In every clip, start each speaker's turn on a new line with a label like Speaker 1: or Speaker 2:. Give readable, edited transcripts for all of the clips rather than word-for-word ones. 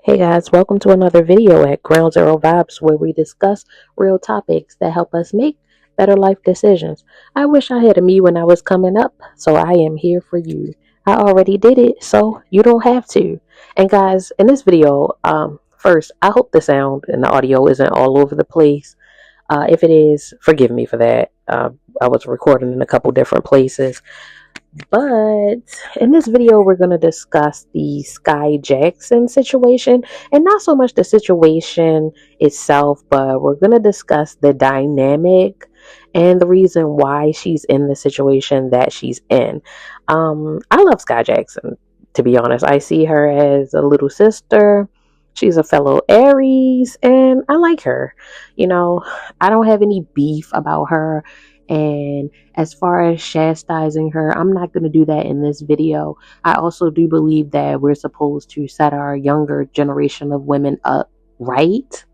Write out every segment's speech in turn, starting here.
Speaker 1: Hey guys, welcome to another video at Ground Zero Vibes where we discuss real topics that help us make better life decisions. I wish I had a me when I was coming up, so I am here for you. I already did it, so you don't have to. And guys, in this video, first, I hope the sound and the audio isn't all over the place. If it is, forgive me for that. I was recording in a couple different places. But in this video, we're going to discuss the Skai Jackson situation, and not so much the situation itself, but we're going to discuss the dynamic and the reason why she's in the situation that she's in. I love Skai Jackson, to be honest. I see her as a little sister. She's a fellow Aries, and I like her. I don't have any beef about her. And as far as chastising her, I'm not going to do that in this video. I also do believe that we're supposed to set our younger generation of women up right.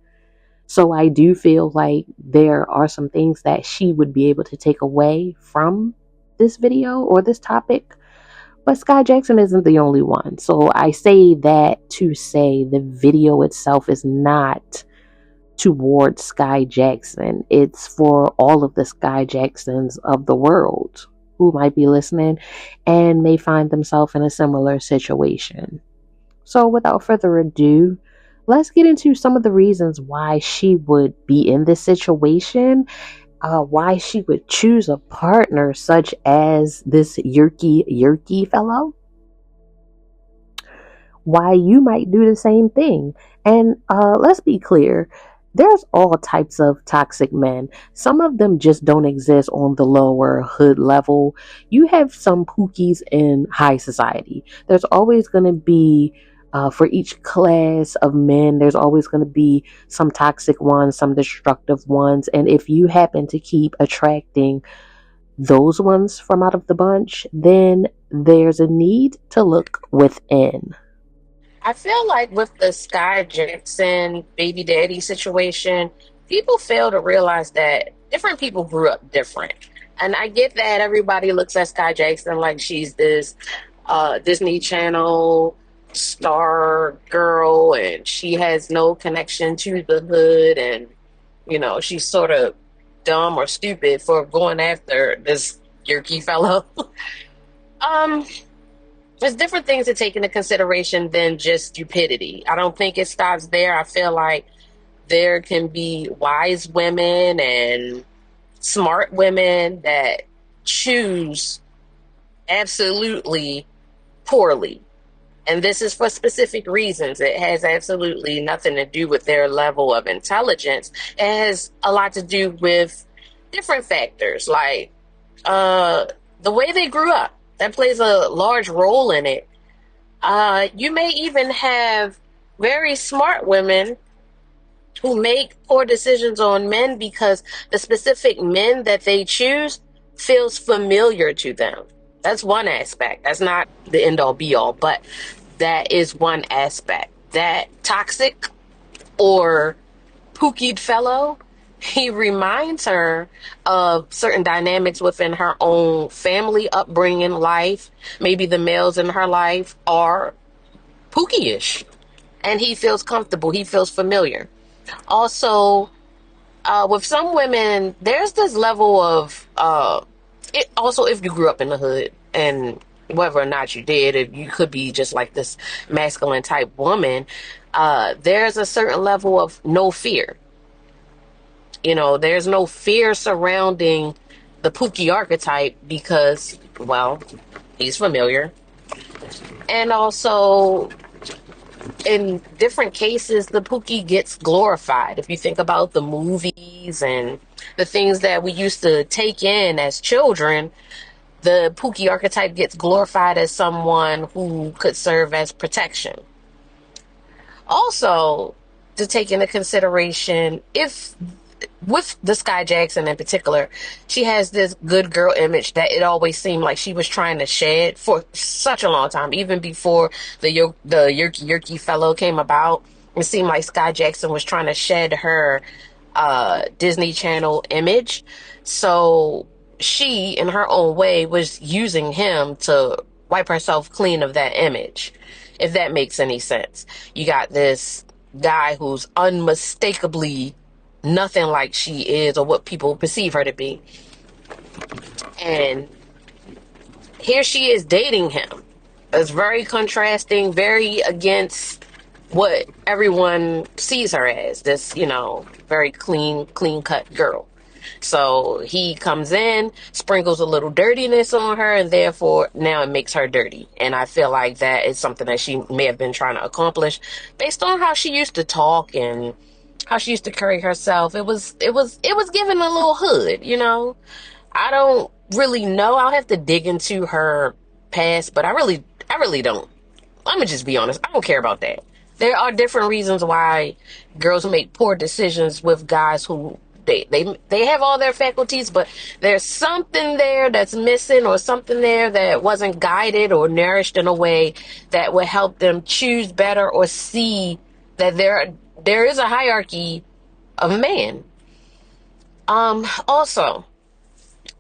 Speaker 1: So I do feel like there are some things that she would be able to take away from this video or this topic. But Skai Jackson isn't the only one. So I say that to say the video itself is not towards Skai Jackson. It's for all of the Skai Jacksons of the world who might be listening and may find themselves in a similar situation. So without further ado, let's get into some of the reasons why she would be in this situation, why she would choose a partner such as this Yerkky fellow, why you might do the same thing. And let's be clear, there's all types of toxic men. Some of them just don't exist on the lower hood level. You have some pookies in high society. There's always going to be, for each class of men, there's always going to be some toxic ones, some destructive ones. And if you happen to keep attracting those ones from out of the bunch, then there's a need to look within.
Speaker 2: I feel like with the Skai Jackson baby daddy situation, people fail to realize that different people grew up different. And I get that everybody looks at Skai Jackson like she's this Disney Channel star girl and she has no connection to the hood and, she's sort of dumb or stupid for going after this Yerkky fellow. um, there's different things to take into consideration than just stupidity. I don't think it stops there. I feel like there can be wise women and smart women that choose absolutely poorly. And this is for specific reasons. It has absolutely nothing to do with their level of intelligence. It has a lot to do with different factors, like the way they grew up. That plays a large role in it. You may even have very smart women who make poor decisions on men because the specific men that they choose feels familiar to them. That's one aspect. That's not the end all be all, but that is one aspect. That toxic or pookied fellow, he reminds her of certain dynamics within her own family upbringing life. Maybe the males in her life are pookie-ish and he feels comfortable, he feels familiar. Also, with some women, there's this level of it also, if you grew up in the hood and whether or not you did, if you could be just like this masculine type woman, there's a certain level of no fear. There's no fear surrounding the Pookie archetype because, well, he's familiar. And also, in different cases, the Pookie gets glorified. If you think about the movies and the things that we used to take in as children, the Pookie archetype gets glorified as someone who could serve as protection. Also, to take into consideration, if with the Skai Jackson in particular, she has this good girl image that it always seemed like she was trying to shed for such a long time, even before the Yerkky fellow came about. It seemed like Skai Jackson was trying to shed her Disney Channel image. So she, in her own way, was using him to wipe herself clean of that image. if that makes any sense. You got this guy who's unmistakably nothing like she is or what people perceive her to be. And here she is dating him. It's very contrasting, very against what everyone sees her as. This, very clean cut girl. So he comes in, sprinkles a little dirtiness on her, and therefore now it makes her dirty. And I feel like that is something that she may have been trying to accomplish based on how she used to talk and how she used to carry herself. It was given a little hood. I don't really know. I'll have to dig into her past, but I really don't. I'm gonna just be honest. I don't care about that. There are different reasons why girls make poor decisions with guys who they have all their faculties, but there's something there that's missing, or something there that wasn't guided or nourished in a way that would help them choose better or see that there is a hierarchy of man. Also,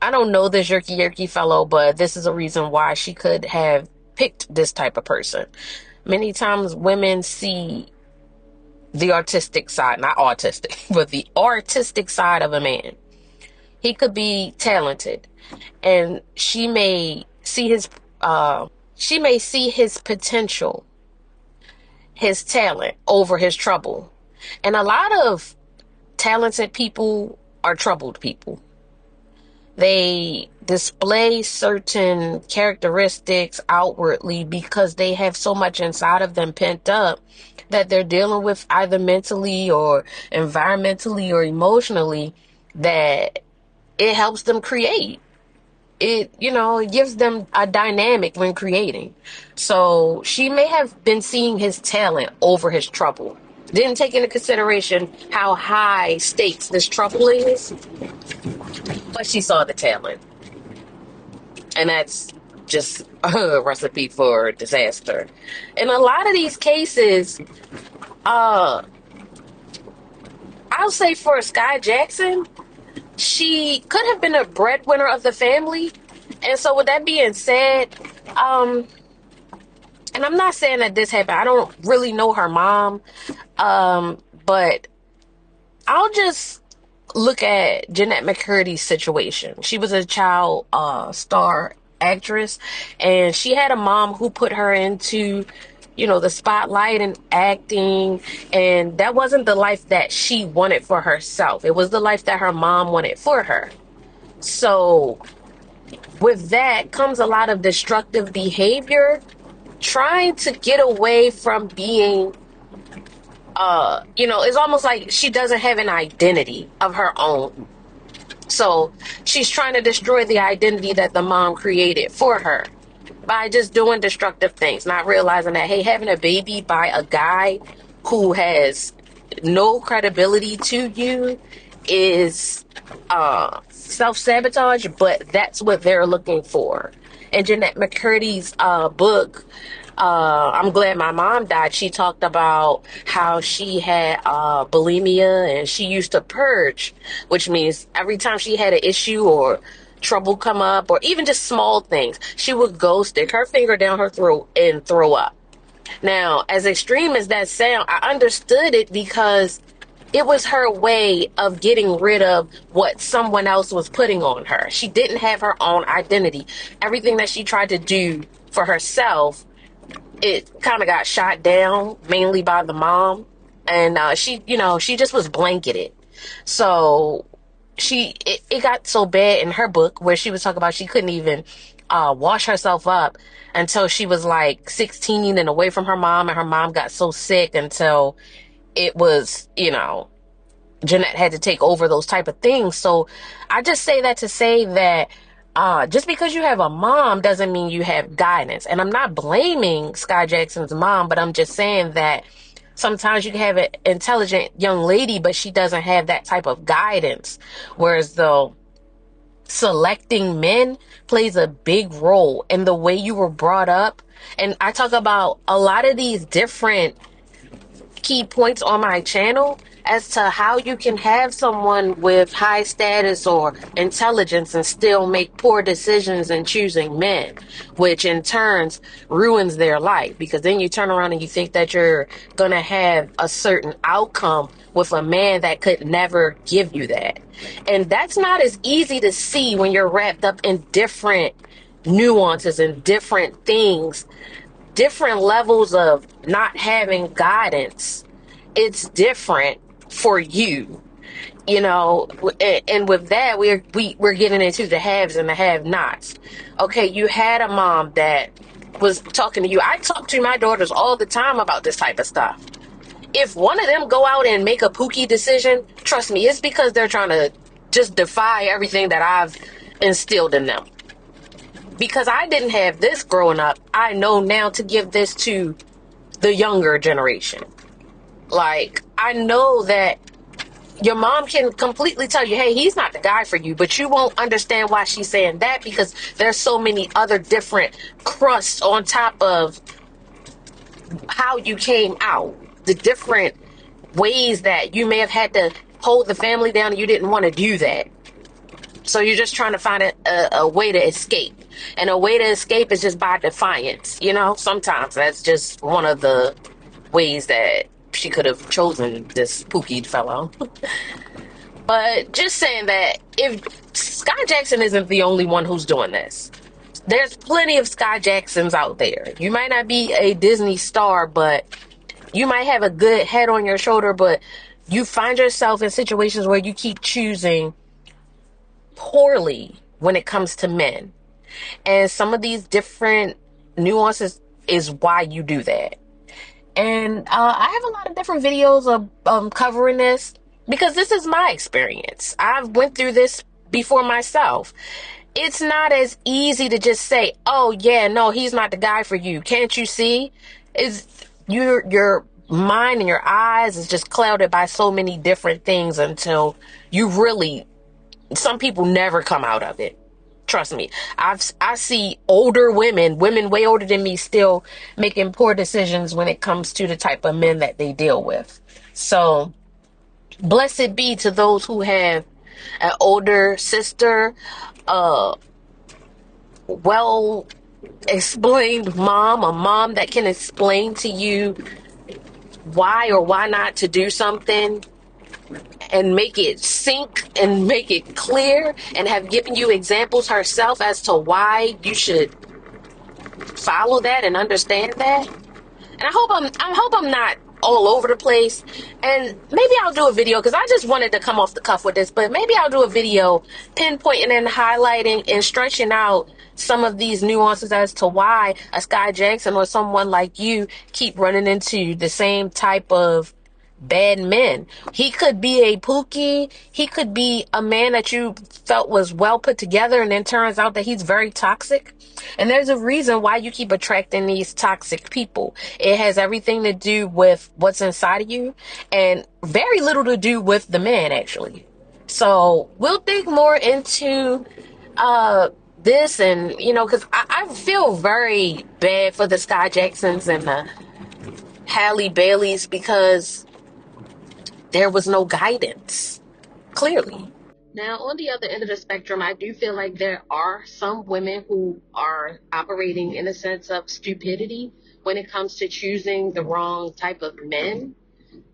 Speaker 2: I don't know this Yerkky fellow, but this is a reason why she could have picked this type of person. Many times women see the artistic side, not autistic, but the artistic side of a man. He could be talented, and she may see his potential, his talent over his trouble. And a lot of talented people are troubled people. They display certain characteristics outwardly because they have so much inside of them pent up that they're dealing with either mentally or environmentally or emotionally, that it helps them create. It gives them a dynamic when creating. So she may have been seeing his talent over his trouble. Didn't take into consideration how high stakes this trouble is, but she saw the talent. And that's just a recipe for disaster. In a lot of these cases, I'll say for Skai Jackson, she could have been a breadwinner of the family. And so with that being said, and I'm not saying that this happened, I don't really know her mom, but I'll just look at Jeanette McCurdy's situation. She was a child star actress, and she had a mom who put her into, the spotlight and acting, and that wasn't the life that she wanted for herself. It was the life that her mom wanted for her. So with that comes a lot of destructive behavior, trying to get away from being it's almost like she doesn't have an identity of her own. So she's trying to destroy the identity that the mom created for her by just doing destructive things, not realizing that, hey, having a baby by a guy who has no credibility to you is self-sabotage, but that's what they're looking for. In Jeanette McCurdy's book, I'm Glad My Mom Died, she talked about how she had bulimia, and she used to purge, which means every time she had an issue or trouble come up, or even just small things, she would go stick her finger down her throat and throw up. Now, as extreme as that sound, I understood it because it was her way of getting rid of what someone else was putting on her. She didn't have her own identity. Everything that she tried to do for herself, it kind of got shot down, mainly by the mom. And she just was blanketed. So it got so bad in her book, where she was talking about she couldn't even wash herself up until she was like 16 and away from her mom. And her mom got so sick until it was, Jeanette had to take over those type of things. So I just say that to say that just because you have a mom doesn't mean you have guidance. And I'm not blaming Skai Jackson's mom, but I'm just saying that sometimes you can have an intelligent young lady, but she doesn't have that type of guidance. Whereas though selecting men plays a big role in the way you were brought up. And I talk about a lot of these different key points on my channel as to how you can have someone with high status or intelligence and still make poor decisions in choosing men, which in turns ruins their life, because then you turn around and you think that you're gonna have a certain outcome with a man that could never give you that. And that's not as easy to see when you're wrapped up in different nuances and different things, different levels of not having guidance. It's different for you, you know. And with that, we're getting into the haves and the have-nots. Okay, you had a mom that was talking to you. I talk to my daughters all the time about this type of stuff. If one of them go out and make a pookie decision, trust me, it's because they're trying to just defy everything that I've instilled in them. Because I didn't have this growing up, I know now to give this to the younger generation. Like, I know that your mom can completely tell you, hey, he's not the guy for you, but you won't understand why she's saying that, because there's so many other different crusts on top of how you came out, the different ways that you may have had to hold the family down and you didn't want to do that. So you're just trying to find a way to escape. And a way to escape is just by defiance. You know, sometimes that's just one of the ways that she could have chosen this pookie fellow. But just saying that if Skai Jackson isn't the only one who's doing this, there's plenty of Skai Jacksons out there. You might not be a Disney star, but you might have a good head on your shoulder, but you find yourself in situations where you keep choosing poorly when it comes to men. And some of these different nuances is why you do that. And I have a lot of different videos of covering this, because this is my experience. I've went through this before myself. It's not as easy to just say, oh yeah, no, he's not the guy for you. Can't you see? Is your mind and your eyes is just clouded by so many different things until you really, some people never come out of it. Trust me. I see older women way older than me, still making poor decisions when it comes to the type of men that they deal with. So blessed be to those who have an older sister, well explained mom, a mom that can explain to you why or why not to do something and make it sink and make it clear, and have given you examples herself as to why you should follow that and understand that. And I hope I'm not all over the place. And maybe I'll do a video, because I just wanted to come off the cuff with this, but maybe I'll do a video pinpointing and highlighting and stretching out some of these nuances as to why a Skai Jackson or someone like you keep running into the same type of bad men. He could be a pookie. He could be a man that you felt was well put together, and then turns out that he's very toxic. And there's a reason why you keep attracting these toxic people. It has everything to do with what's inside of you, and very little to do with the man, actually. So we'll dig more into this, and you know, because I feel very bad for the Skai Jacksons and the Halle Baileys, because there was no guidance, clearly. Now, on the other end of the spectrum, I do feel like there are some women who are operating in a sense of stupidity when it comes to choosing the wrong type of men.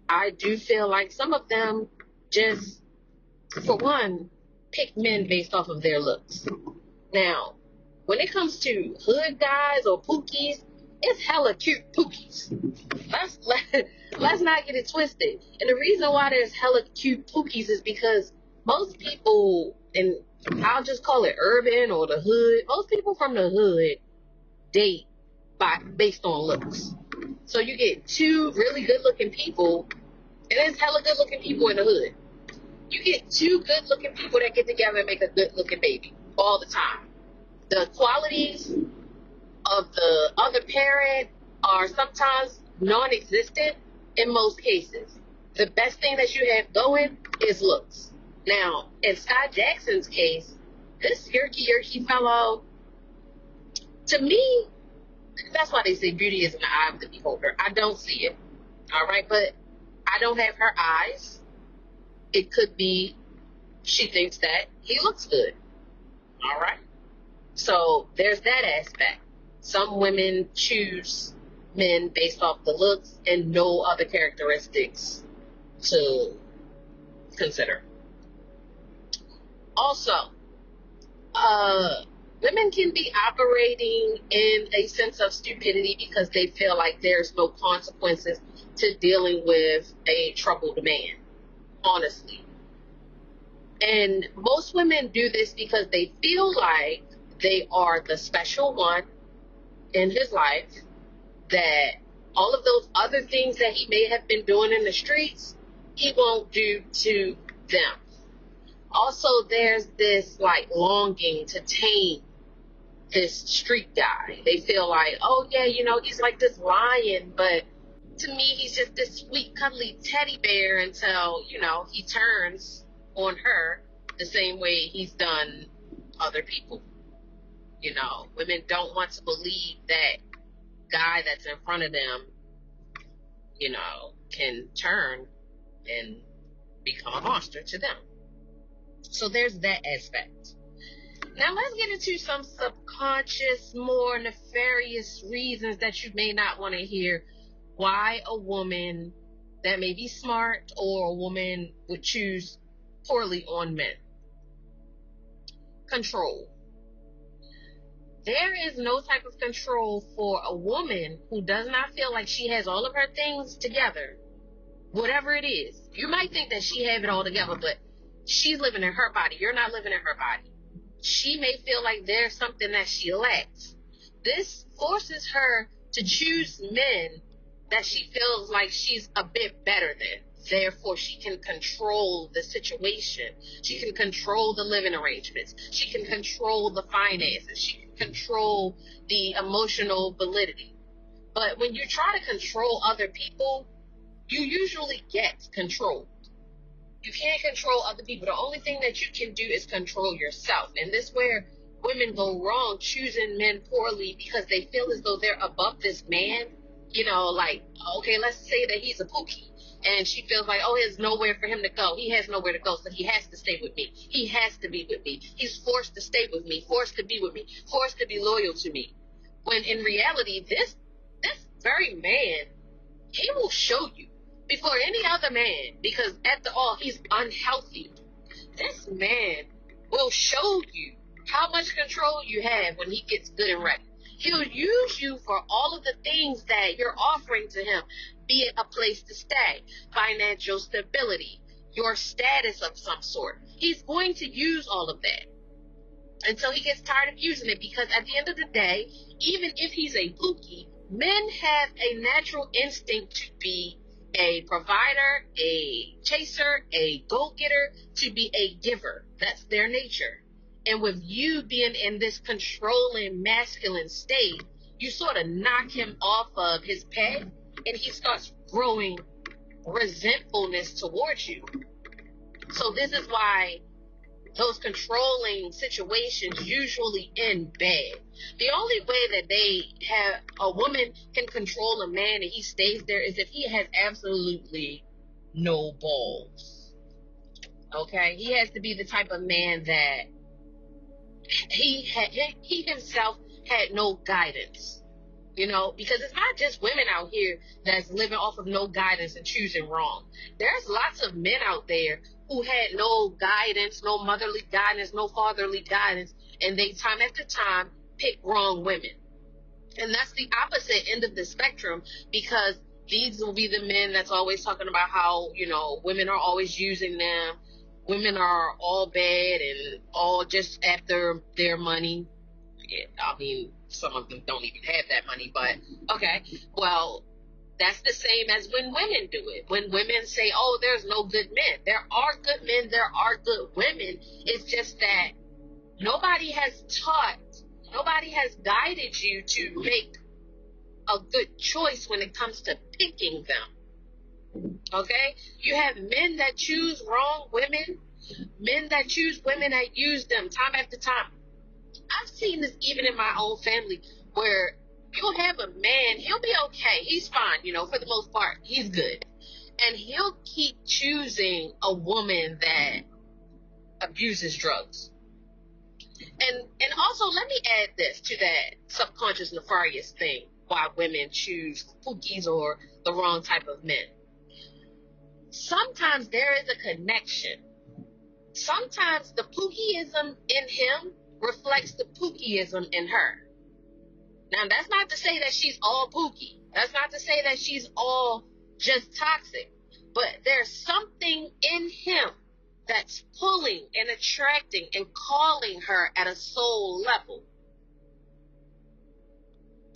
Speaker 2: I do feel like some of them just, for one, pick men based off of their looks. Now, when it comes to hood guys or pookies, it's hella cute pookies. Let's not get it twisted. And the reason why there's hella cute pookies is because most people, and I'll just call it urban or the hood, most people from the hood date based on looks. So you get two really good looking people, and there's hella good looking people in the hood. You get two good looking people that get together and make a good looking baby all the time. The qualities of the other parent are sometimes non-existent in most cases. The best thing that you have going is looks. Now, in Skai Jackson's case, this Yerkky fellow, to me, that's why they say beauty is in the eye of the beholder. I don't see it. All right, but I don't have her eyes. It could be she thinks that he looks good. All right. So there's that aspect. Some women choose men based off the looks and no other characteristics to consider. Also, women can be operating in a sense of stupidity because they feel like there's no consequences to dealing with a troubled man, honestly. And most women do this because they feel like they are the special one in his life, that all of those other things that he may have been doing in the streets, he won't do to them. Also, there's this like longing to tame this street guy. They feel like, oh yeah, he's like this lion, but to me, he's just this sweet, cuddly teddy bear until, he turns on her the same way he's done other people. Women don't want to believe that guy that's in front of them, can turn and become a monster to them. So there's that aspect. Now let's get into some subconscious, more nefarious reasons that you may not want to hear why a woman that may be smart or a woman would choose poorly on men. Control. There is no type of control for a woman who does not feel like she has all of her things together, whatever it is. You might think that she have it all together, but she's living in her body. You're not living in her body. She may feel like there's something that she lacks. This forces her to choose men that she feels like she's a bit better than. Therefore, she can control the situation. She can control the living arrangements. She can control the finances. She can control the emotional validity. But when you try to control other people, you usually get controlled. You can't control other people. The only thing that you can do is control yourself. And this is where women go wrong, choosing men poorly because they feel as though they're above this man. Like, okay, let's say that he's a pookie. And she feels like, oh, there's nowhere for him to go. He has nowhere to go, so he has to stay with me. He has to be with me. He's forced to stay with me, forced to be with me, forced to be loyal to me. When in reality, this very man, he will show you before any other man, because after all, he's unhealthy. This man will show you how much control you have when he gets good and ready. He'll use you for all of the things that you're offering to him, be it a place to stay, financial stability, your status of some sort. He's going to use all of that until he gets tired of using it, because at the end of the day, even if he's a pookie, men have a natural instinct to be a provider, a chaser, a go-getter, to be a giver. That's their nature. And with you being in this controlling masculine state, you sort of knock him off of his path, and he starts growing resentfulness towards you. So this is why those controlling situations usually end bad. The only way that a woman can control a man and he stays there is if he has absolutely no balls. Okay? He has to be the type of man that he himself had no guidance. Because it's not just women out here that's living off of no guidance and choosing wrong. There's lots of men out there who had no guidance, no motherly guidance, no fatherly guidance, and they time after time pick wrong women. And that's the opposite end of the spectrum, because these will be the men that's always talking about how, women are always using them. Women are all bad and all just after their money. I mean, some of them don't even have that money, but okay. Well, that's the same as when women do it. When women say, oh, there's no good men. There are good men, there are good women. It's just that nobody has guided you to make a good choice when it comes to picking them. Okay? You have men that choose wrong women, men that choose women that use them time after time. I've seen this even in my own family, where you'll have a man, he'll be okay, he's fine, for the most part, he's good. And he'll keep choosing a woman that abuses drugs. And also, let me add this to that subconscious nefarious thing, why women choose pookies or the wrong type of men. Sometimes there is a connection. Sometimes the pookieism in him reflects the pookieism in her. Now, that's not to say that she's all pookie. That's not to say that she's all just toxic. But there's something in him that's pulling and attracting and calling her at a soul level.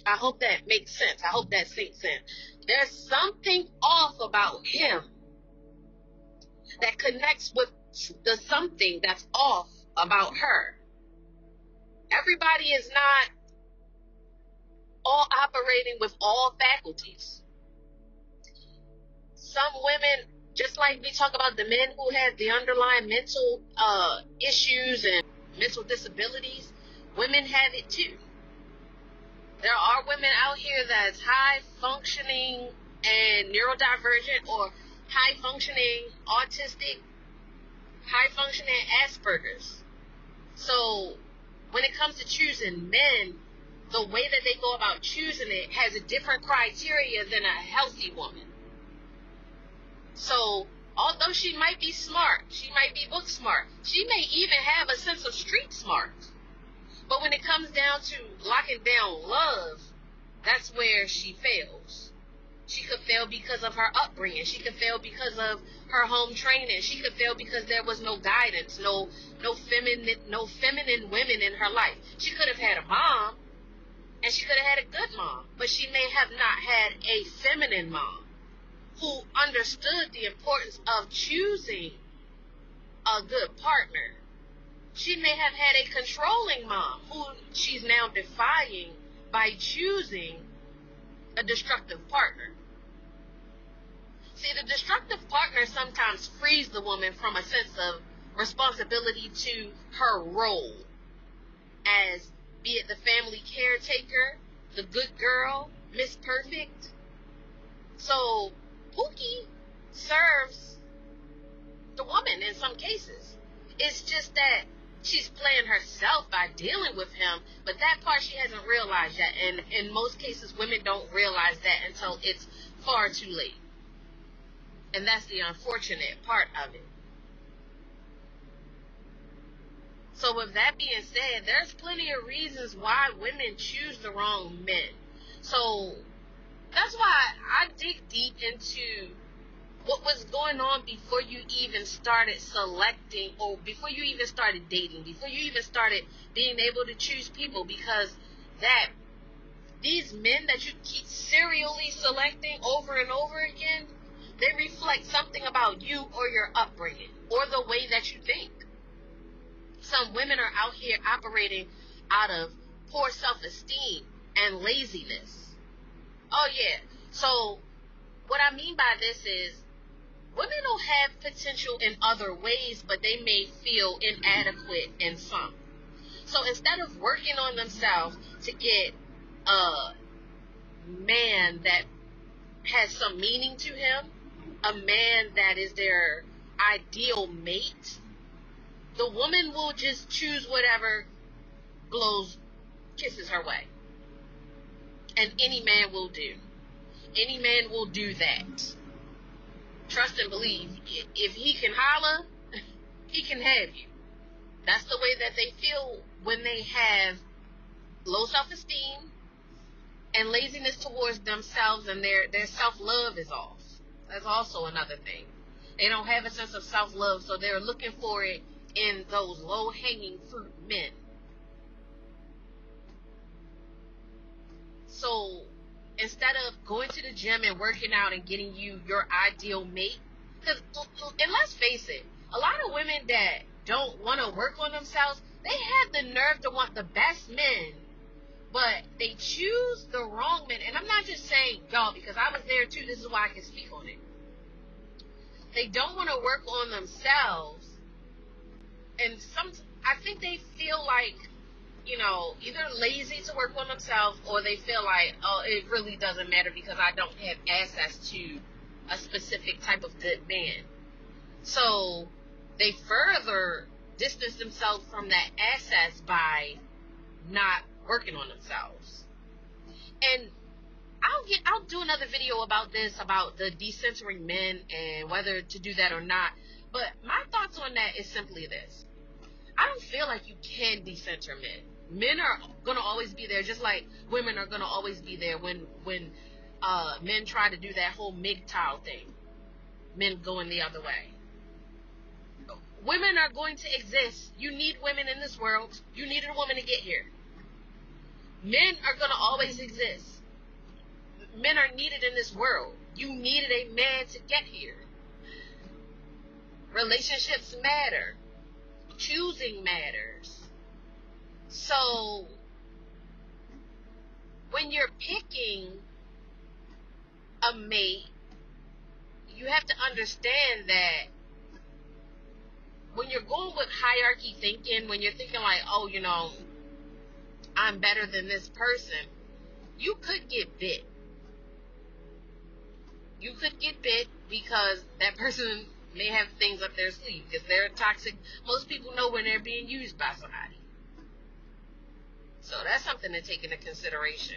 Speaker 2: I hope that makes sense. I hope that sinks in. There's something off about him that connects with the something that's off about her. Everybody is not all operating with all faculties. Some women, just like we talk about the men who have the underlying mental issues and mental disabilities, women have it too. There are women out here that's high functioning and neurodivergent, or high functioning autistic, high functioning Asperger's. So when it comes to choosing men, the way that they go about choosing it has a different criteria than a healthy woman. So although she might be smart, she might be book smart, she may even have a sense of street smart. But when it comes down to locking down love, that's where she fails. She could fail because of her upbringing. She could fail because of her home training. She could fail because there was no guidance, no feminine women in her life. She could have had a mom, and she could have had a good mom, but she may have not had a feminine mom who understood the importance of choosing a good partner. She may have had a controlling mom who she's now defying by choosing a destructive partner. See, the destructive partner sometimes frees the woman from a sense of responsibility to her role as, be it the family caretaker, the good girl, Miss Perfect. So Pookie serves the woman in some cases. It's just that she's playing herself by dealing with him, but that part she hasn't realized yet. And in most cases, women don't realize that until it's far too late. And that's the unfortunate part of it. So with that being said, there's plenty of reasons why women choose the wrong men. So that's why I dig deep into what was going on before you even started selecting, or before you even started dating, before you even started being able to choose people, because that these men that you keep serially selecting over and over again, they reflect something about you or your upbringing or the way that you think. Some women are out here operating out of poor self-esteem and laziness. Oh yeah. So what I mean by this is, women don't have potential in other ways, but they may feel inadequate in some. So instead of working on themselves to get a man that has some meaning to him, a man that is their ideal mate, the woman will just choose whatever blows kisses her way. And any man will do. Any man will do that. Trust and believe. If he can holler, he can have you. That's the way that they feel when they have low self-esteem and laziness towards themselves, and their self-love is off. That's also another thing. They don't have a sense of self-love, so they're looking for it in those low-hanging fruit men. So instead of going to the gym and working out and getting you your ideal mate, and let's face it, a lot of women that don't want to work on themselves, they have the nerve to want the best men, but they choose the wrong men. And I'm not just saying y'all, because I was there too. This is why I can speak on it. They don't want to work on themselves, and I think they feel like, either lazy to work on themselves, or they feel like, oh, it really doesn't matter because I don't have access to a specific type of good man. So they further distance themselves from that access by not working on themselves. And I'll do another video about this, about the decentering men and whether to do that or not. But my thoughts on that is simply this. I don't feel like you can decenter men. Men are gonna always be there, just like women are gonna always be there when men try to do that whole MGTOW thing. Men going the other way. Women are going to exist. You need women in this world. You needed a woman to get here. Men are gonna always exist. Men are needed in this world. You needed a man to get here. Relationships matter. Choosing matters. So when you're picking a mate, you have to understand that when you're going with hierarchy thinking, when you're thinking like, oh, you know, I'm better than this person, you could get bit. You could get bit because that person may have things up their sleeve because they're toxic. Most people know when they're being used by somebody. So that's something to take into consideration.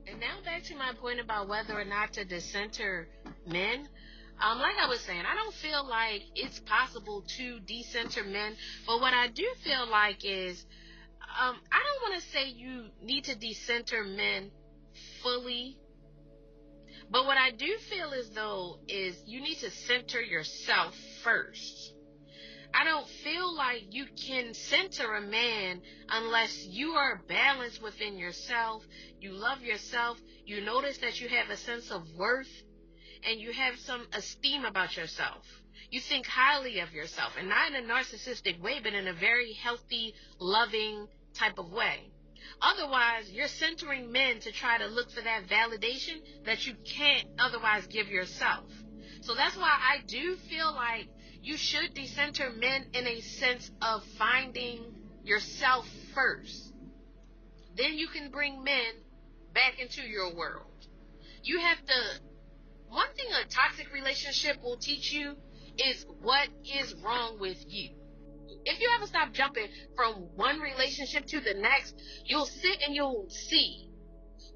Speaker 2: And now back to my point about whether or not to decenter men. Like I was saying, I don't feel like it's possible to decenter men. But what I do feel like is, I don't want to say you need to decenter men fully. But what I do feel as though is you need to center yourself first. I don't feel like you can center a man unless you are balanced within yourself, you love yourself, you notice that you have a sense of worth, and you have some esteem about yourself. You think highly of yourself, and not in a narcissistic way, but in a very healthy, loving type of way. Otherwise, you're centering men to try to look for that validation that you can't otherwise give yourself. So that's why I do feel like you should decenter men in a sense of finding yourself first. Then you can bring men back into your world. You have to, one thing a toxic relationship will teach you is what is wrong with you. If you ever stop jumping from one relationship to the next, you'll sit and you'll see,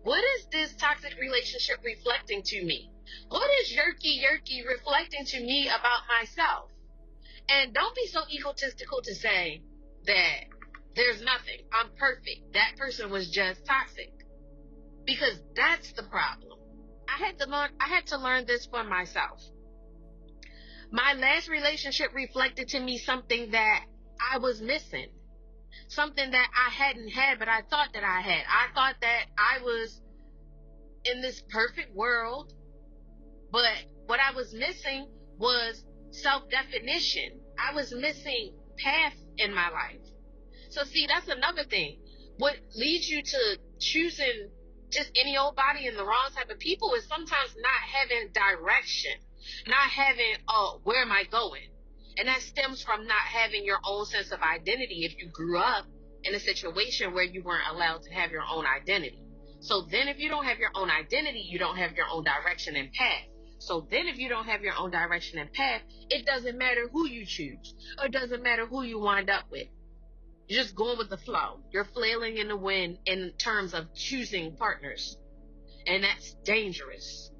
Speaker 2: what is this toxic relationship reflecting to me? What is Yerkky reflecting to me about myself? And don't be so egotistical to say that there's nothing. I'm perfect. That person was just toxic. Because that's the problem. I had to learn this for myself. My last relationship reflected to me something that I was missing. Something that I hadn't had, but I thought that I had. I thought that I was in this perfect world, but what I was missing was self-definition. I was missing path in my life. So see, that's another thing. What leads you to choosing just any old body and the wrong type of people is sometimes not having direction, not having, where am I going? And that stems from not having your own sense of identity if you grew up in a situation where you weren't allowed to have your own identity. So then if you don't have your own identity, you don't have your own direction and path. So then if you don't have your own direction and path, it doesn't matter who you choose, or it doesn't matter who you wind up with. You're just going with the flow. You're flailing in the wind in terms of choosing partners. And that's dangerous.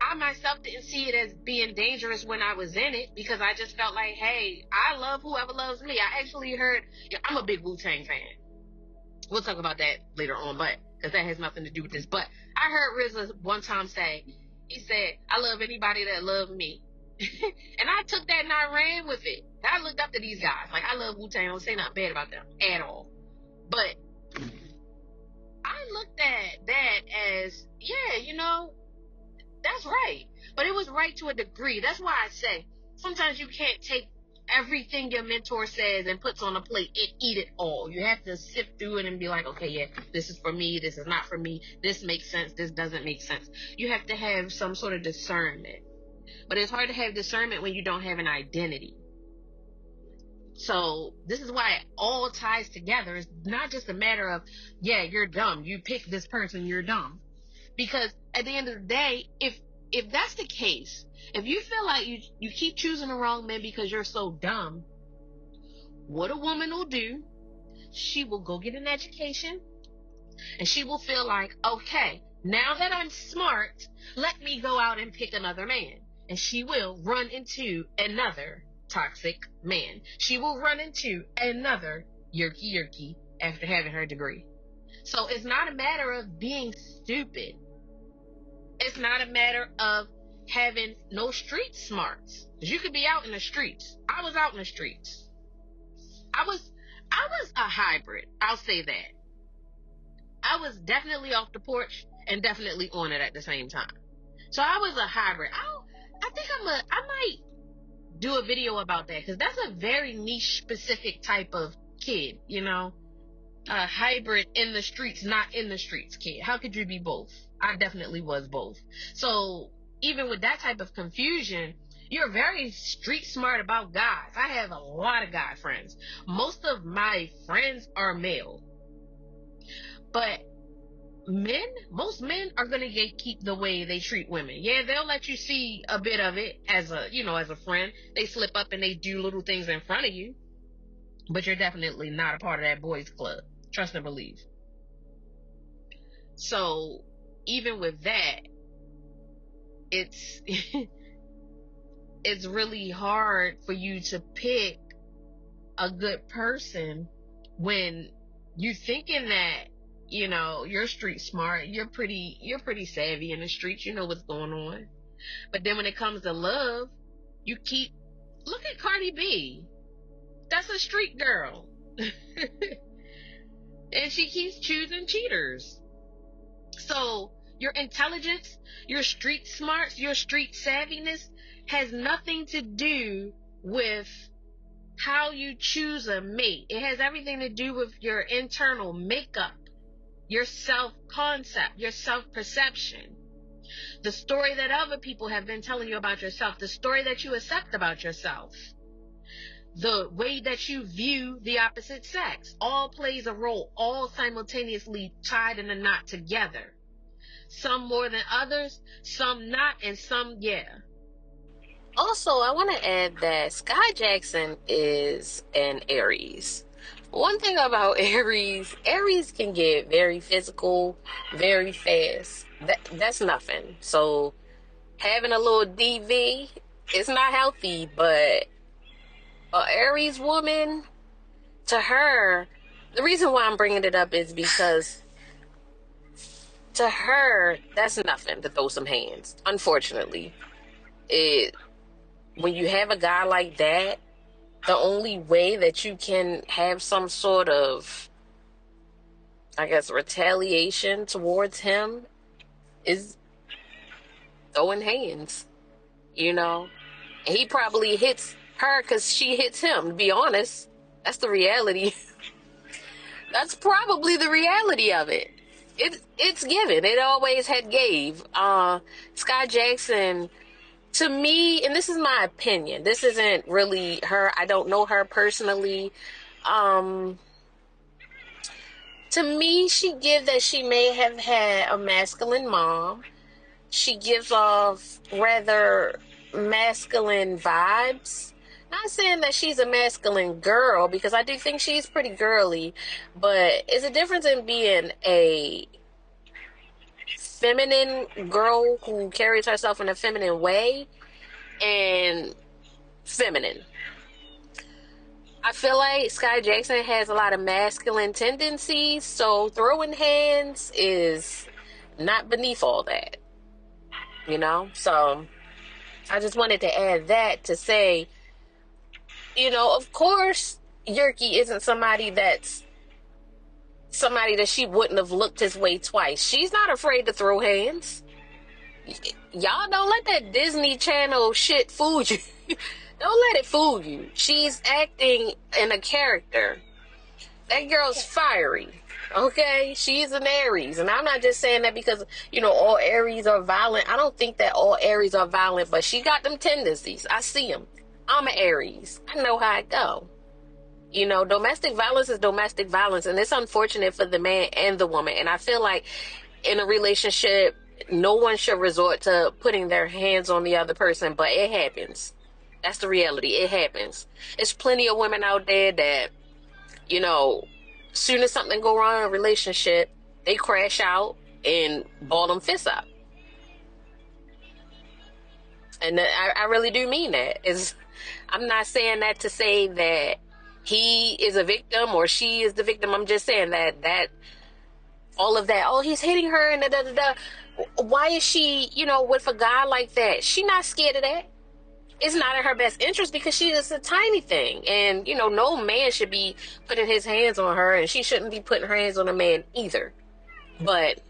Speaker 2: I myself didn't see it as being dangerous when I was in it because I just felt like, hey, I love whoever loves me. I actually heard, I'm a big Wu-Tang fan. We'll talk about that later on, but because that has nothing to do with this. But I heard RZA one time say, he said, I love anybody that loves me. And I took that and I ran with it. I looked up to these guys. Like, I love Wu-Tang. I don't say nothing bad about them at all. But I looked at that as, yeah, you know, that's right. But it was right to a degree. That's why I say sometimes you can't take everything your mentor says and puts on a plate and eat it all. You have to sift through it and be like, okay, yeah, this is for me. This is not for me. This makes sense. This doesn't make sense. You have to have some sort of discernment. But it's hard to have discernment when you don't have an identity. So this is why it all ties together. It's not just a matter of, yeah, you're dumb. You pick this person, you're dumb. Because at the end of the day, if that's the case, if you feel like you keep choosing the wrong man because you're so dumb, what a woman will do, she will go get an education and she will feel like, okay, now that I'm smart, let me go out and pick another man. And she will run into another toxic man. She will run into another yerkky after having her degree. So it's not a matter of being stupid. It's not a matter of having no street smarts. Because you could be out in the streets. I was out in the streets. I was a hybrid. I'll say that. I was definitely off the porch and definitely on it at the same time. So I was a hybrid. I might do a video about that because that's a very niche specific type of kid, you know? A hybrid in the streets, not in the streets kid. How could you be both? I definitely was both. So even with that type of confusion, you're very street smart about guys. I have a lot of guy friends. Most of my friends are male. But most men are gonna gatekeep the way they treat women. Yeah, they'll let you see a bit of it as a friend. They slip up and they do little things in front of you. But you're definitely not a part of that boys club. Trust and believe. So even with that, it's it's really hard for you to pick a good person when you thinking that, you know, you're street smart, you're pretty savvy in the streets, you know what's going on. But then when it comes to love, look at Cardi B. That's a street girl. And she keeps choosing cheaters. So your intelligence, your street smarts, your street savviness has nothing to do with how you choose a mate. It has everything to do with your internal makeup, your self-concept, your self-perception, the story that other people have been telling you about yourself, the story that you accept about yourself, the way that you view the opposite sex, all plays a role, all simultaneously tied in a knot together. Some more than others, some not, and some yeah. Also, I want to add that Skai Jackson is an Aries. One thing about Aries can get very physical, very fast. That's nothing. So having a little DV is not healthy, but a Aries woman, to her, the reason why I'm bringing it up is because to her, that's nothing to throw some hands. Unfortunately, when you have a guy like that, the only way that you can have some sort of, I guess, retaliation towards him is throwing hands, you know? And he probably hits her because she hits him, to be honest. That's the reality. That's probably the reality of it. It's given. It always had gave. Skai Jackson, to me, and this is my opinion, this isn't really her, I don't know her personally. To me, she gives that she may have had a masculine mom. She gives off rather masculine vibes. Not saying that she's a masculine girl, because I do think she's pretty girly, but it's a difference in being a feminine girl who carries herself in a feminine way and feminine. I feel like Skai Jackson has a lot of masculine tendencies, so throwing hands is not beneath all that, you know? So I just wanted to add that to say, you know, of course, Yerkky isn't somebody that she wouldn't have looked his way twice. She's not afraid to throw hands. Y'all don't let that Disney Channel shit fool you. Don't let it fool you. She's acting in a character. That girl's fiery. Okay? She's an Aries. And I'm not just saying that because, you know, all Aries are violent. I don't think that all Aries are violent, but she got them tendencies. I see them. I'm an Aries. I know how it go. You know, domestic violence is domestic violence, and it's unfortunate for the man and the woman. And I feel like in a relationship, no one should resort to putting their hands on the other person, but it happens. That's the reality. It happens. There's plenty of women out there that, you know, soon as something go wrong in a relationship, they crash out and ball them fists up. And I really do mean that. I'm not saying that to say that he is a victim or she is the victim. I'm just saying that all of that, oh, he's hitting her and da da da. Why is she, you know, with a guy like that? She not scared of that. It's not in her best interest because she is a tiny thing. And, you know, no man should be putting his hands on her, and she shouldn't be putting her hands on a man either. But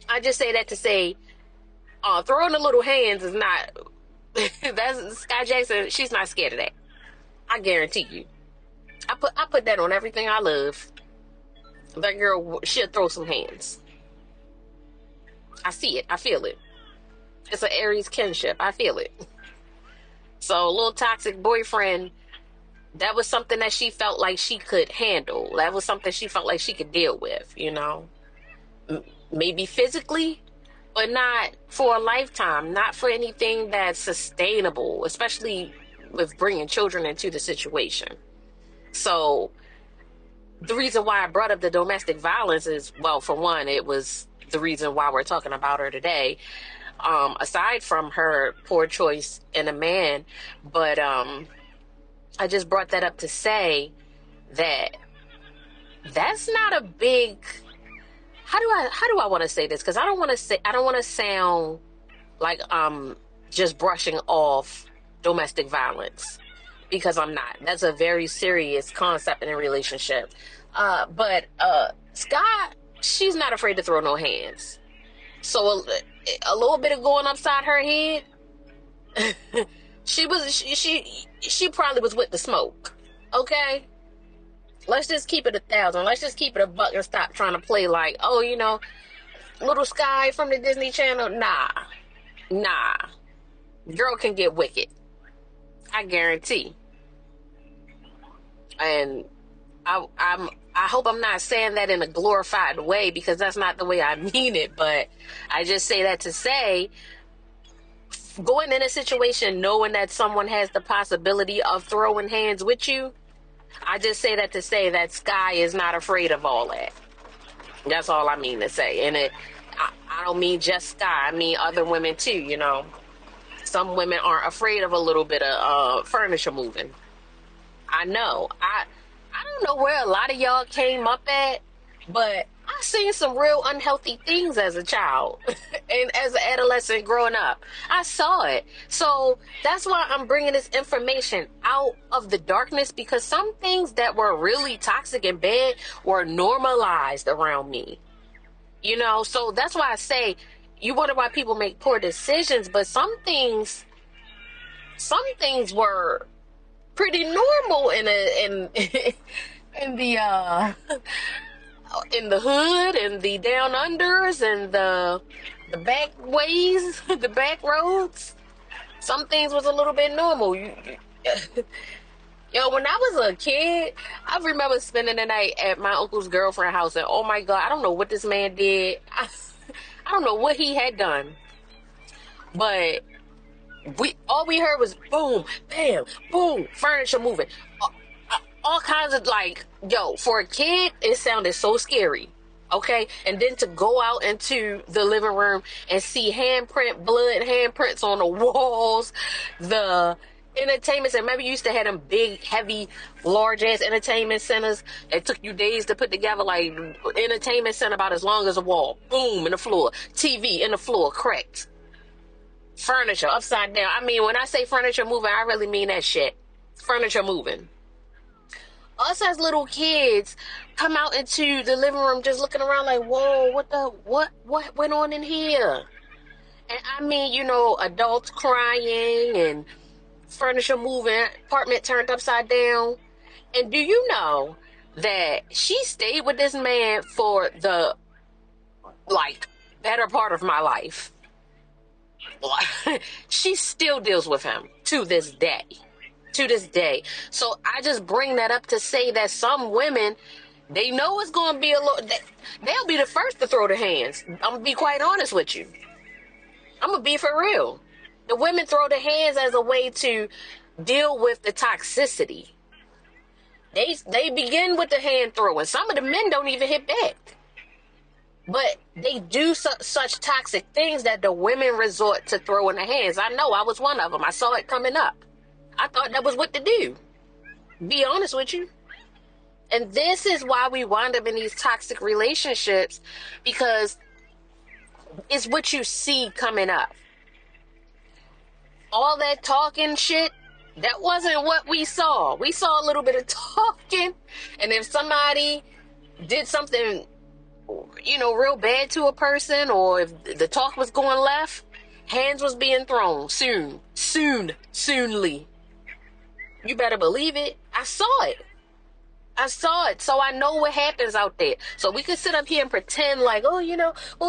Speaker 2: I just say that to say, throwing the little hands is not, that's Skai Jackson, she's not scared of that. I guarantee you. I put that on everything I love. That girl, she'll throw some hands. I see it. I feel it. It's an Aries kinship. I feel it. So, a little toxic boyfriend, that was something that she felt like she could handle. That was something she felt like she could deal with, you know. Maybe physically, but not for a lifetime. Not for anything that's sustainable, especially with bringing children into the situation. So, the reason why I brought up the domestic violence is, well, for one, it was the reason why we're talking about her today. Aside from her poor choice in a man, but I just brought that up to say that that's not a big. How do I want to say this? Because I don't want to sound like I'm just brushing off domestic violence, because I'm not. That's a very serious concept in a relationship. But Scott, she's not afraid to throw no hands. So a little bit of going upside her head, she probably was with the smoke. Okay, let's just keep it 1,000. Let's just keep it a buck and stop trying to play like, oh, you know, little Sky from the Disney Channel. Nah, girl can get wicked. I guarantee. And I hope I'm not saying that in a glorified way, because that's not the way I mean it. But I just say that to say, going in a situation knowing that someone has the possibility of throwing hands with you, I just say that to say that Sky is not afraid of all that. That's all I mean to say. And I don't mean just Sky. I mean other women too, you know. Some women aren't afraid of a little bit of furniture moving. I know. I don't know where a lot of y'all came up at, but I seen some real unhealthy things as a child and as an adolescent growing up. I saw it. So that's why I'm bringing this information out of the darkness, because some things that were really toxic and bad were normalized around me. You know, so that's why I say, you wonder why people make poor decisions, but some things were pretty normal in in the hood and the down unders and the back ways, the back roads. Some things was a little bit normal. Yo, when I was a kid, I remember spending the night at my uncle's girlfriend's house, and oh my God, I don't know what this man did. I don't know what he had done, but all we heard was boom, bam, boom, furniture moving, all kinds of, like, yo, for a kid, it sounded so scary. Okay, and then to go out into the living room and see blood handprints on the walls, the entertainment center. Remember, you used to have them big, heavy, large ass entertainment centers that took you days to put together, like entertainment center about as long as a wall. Boom in the floor, TV in the floor, cracked. Furniture upside down. I mean, when I say furniture moving, I really mean that shit. Furniture moving. Us as little kids come out into the living room just looking around like, whoa, what went on in here? And I mean, you know, adults crying and furniture moving, apartment turned upside down. And do you know that she stayed with this man for the, like, better part of my life? She still deals with him to this day. to this day. So I just bring that up to say that some women, they know it's going to be a little, they'll be the first to throw their hands. I'm going to be quite honest with you. I'm going to be for real. The women throw their hands as a way to deal with the toxicity. They begin with the hand throwing. Some of the men don't even hit back. But they do such toxic things that the women resort to throwing their hands. I know, I was one of them. I saw it coming up. I thought that was what to do. Be honest with you. And this is why we wind up in these toxic relationships, because it's what you see coming up. All that talking shit, that wasn't what we saw. We saw a little bit of talking, and if somebody did something, real bad to a person, or if the talk was going left, hands was being thrown soonly. You better believe it. I saw it. So I know what happens out there. So we could sit up here and pretend like,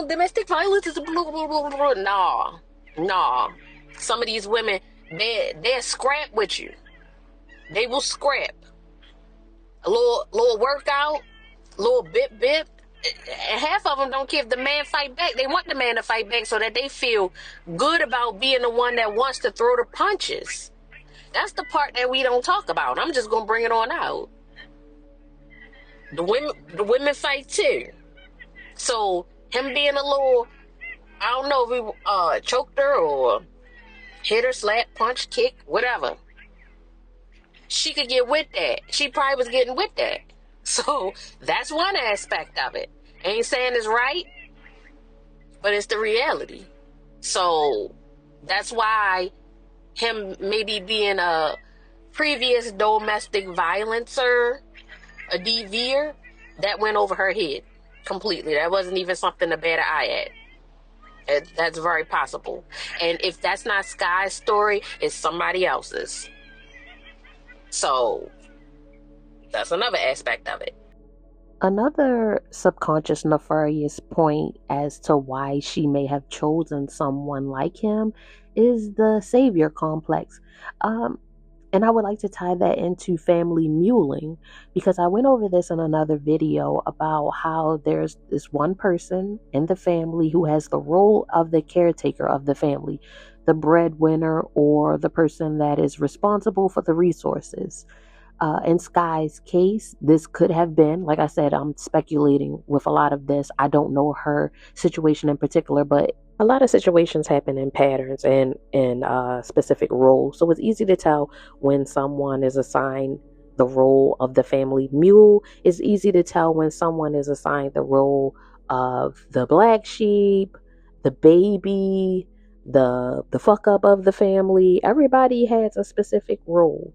Speaker 2: domestic violence is a blah, blah, blah, blah. Nah. Some of these women, they're scrap with you. They will scrap. A little workout, little bip. And half of them don't care if the man fight back. They want the man to fight back so that they feel good about being the one that wants to throw the punches. That's the part that we don't talk about. I'm just gonna bring it on out. The women fight too. So him being a little, I don't know if he choked her or hit her, slap, punch, kick, whatever. She could get with that. She probably was getting with that. So that's one aspect of it. Ain't saying it's right, but it's the reality. So that's why him maybe being a previous domestic violencer, a DVer, that went over her head completely. That wasn't even something to bat an eye at. That's very possible. And if that's not Skai's story, it's somebody else's. So that's another aspect of it.
Speaker 1: Another subconscious nefarious point as to why she may have chosen someone like him is the savior complex. And I would like to tie that into family muling, because I went over this in another video about how there's this one person in the family who has the role of the caretaker of the family, the breadwinner, or the person that is responsible for the resources. In Skai's case, this could have been, like I said, I'm speculating with a lot of this. I don't know her situation in particular, but a lot of situations happen in patterns and in specific roles. So it's easy to tell when someone is assigned the role of the family mule. It's easy to tell when someone is assigned the role of the black sheep, the baby, the fuck up of the family. Everybody has a specific role.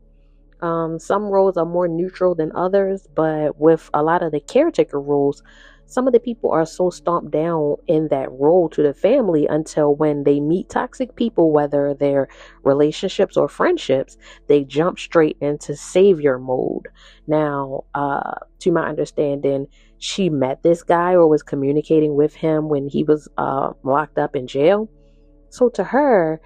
Speaker 1: Some roles are more neutral than others, but with a lot of the caretaker roles, some of the people are so stomped down in that role to the family until when they meet toxic people, whether they're relationships or friendships, they jump straight into savior mode. Now, to my understanding, she met this guy or was communicating with him when he was locked up in jail. So to her,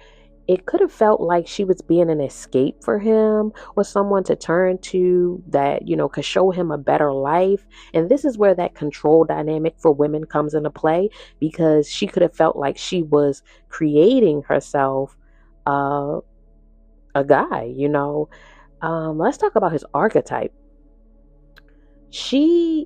Speaker 1: it could have felt like she was being an escape for him, or someone to turn to that, could show him a better life. And this is where that control dynamic for women comes into play, because she could have felt like she was creating herself a guy, Let's talk about his archetype. She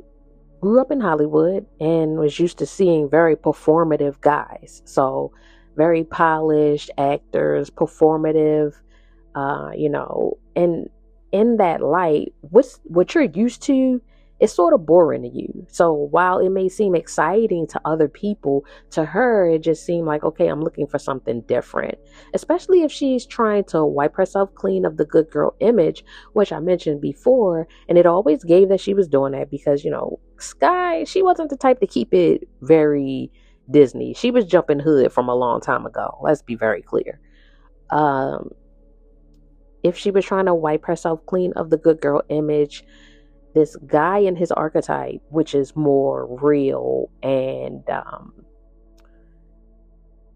Speaker 1: grew up in Hollywood and was used to seeing very performative guys. So very polished actors, performative, and in that light, what you're used to is sort of boring to you. So while it may seem exciting to other people, to her, it just seemed like, okay, I'm looking for something different, especially if she's trying to wipe herself clean of the good girl image, which I mentioned before. And it always gave that she was doing that because, Skai, she wasn't the type to keep it very Disney. She was jumping hood from a long time ago. Let's be very clear. If she was trying to wipe herself clean of the good girl image, this guy in his archetype, which is more real and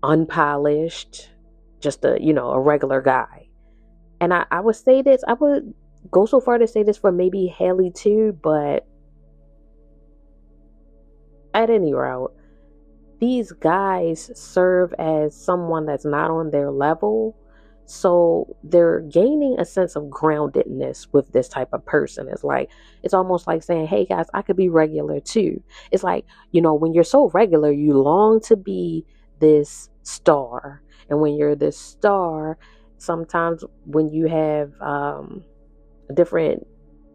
Speaker 1: unpolished, just a regular guy, And I would say this, I would go so far to say this for maybe Haley too, but at any route, these guys serve as someone that's not on their level. So they're gaining a sense of groundedness with this type of person. It's almost like saying, hey guys, I could be regular too. It's like, when you're so regular, you long to be this star. And when you're this star, sometimes when you have different